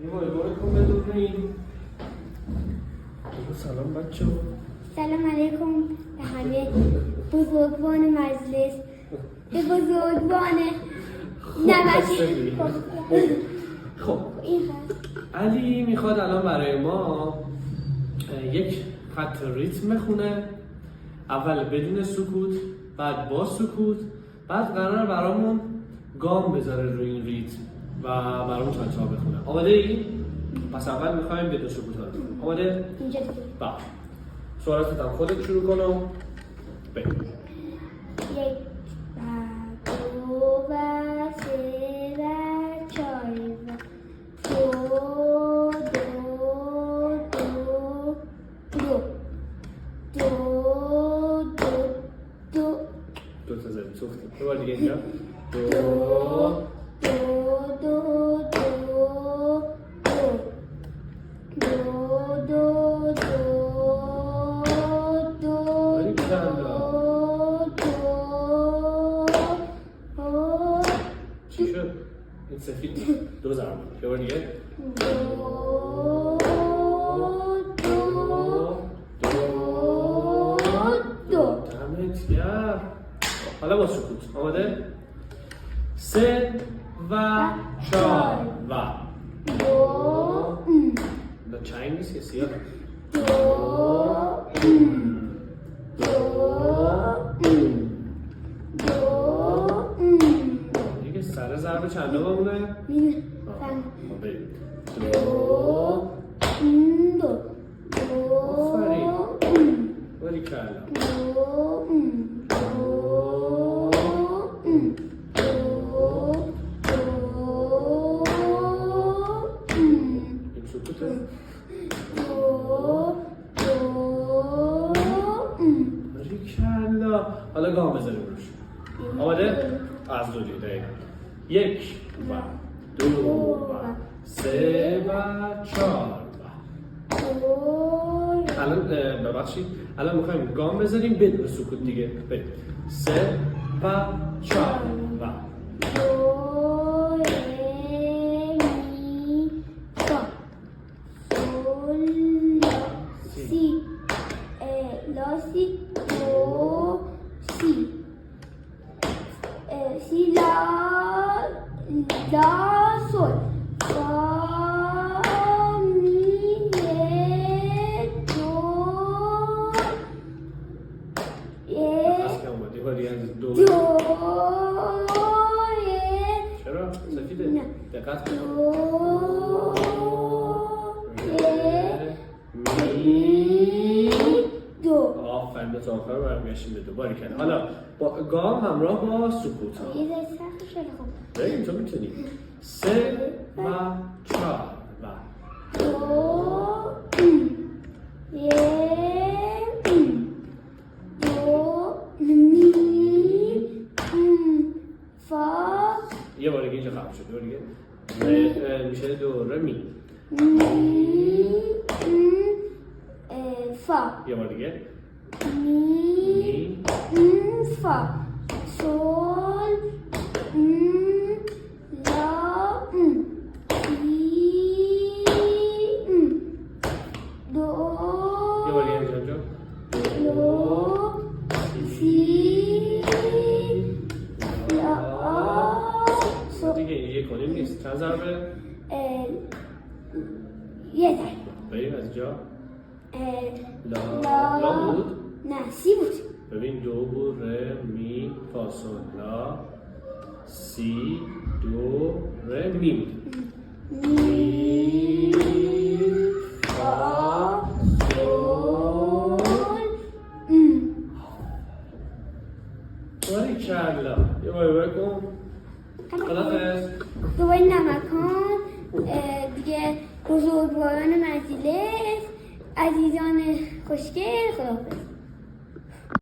وای کن بدونیم. سلام بچه ها. سلام علیکم به همه بزرگوان مجلس، به بزرگوان خب علی میخواد الان برای ما یک خط ریتم بخونه. اول بدون سکوت، بعد با سکوت، بعد قراره برامون گام بذاره روی این ریتم و برامون چند تا بخونه. آماده ای؟ پس اول میخوایم بدون سکوت ها رو بخونیم. آماده؟ اینجا دیگه. بله. سوالاتت هم خودت شروع کنم. بگو. 1 و 2 و 3 و 4 و 2 تا زدیم سوختیم. یه بار دیگه اینجا. 2 ضرب. یه بار دیگه. 2 دمت گرم. حالا با سکوت. آماده؟ 3 و 4 و 2 چنگ نیست که سیاه. 2 دیگه سر ضرب چند بمونه؟ 2 آفرین. باری کردم. این سکوته؟ باری کردم. حالا گام بذاریم روش. آماده؟ از 2 دیگه. 1 و 2 و 3 و 4 الان ببخشید الان میخوایم گام بذاریم بدون سکوت دیگه. بریم 3 و 4 و چرا؟ سفیده؟ دقت کن. آفرین به تا آخر رو برمیگشتیم به 2 باری کنه. حالا با گام همراه با سکوت ها. یه ذره سخت شده خب. بگیم تو میتونی. 3 و 4 و 2 یه بار دیگه اینجا خواهم شد. دو دیگه میشه 2 ر می. فا. یه بار دیگه می فا سول لا سی 2 یه بار دیگه اینجا 2 سی لا دیگه یه کنیم نیست. چند ضربه؟ یه ضربه. بریم از اینجا. لا لا بود؟ نه سی بود. ببین 2 بود ر می فا سول لا سی 2 ر می بود. می فا سول باری کلا یه بار کن. خدافظ. دوباره نمکان دیگه بزرگواران مجلس، عزیزان خوشگل، خداحافظ.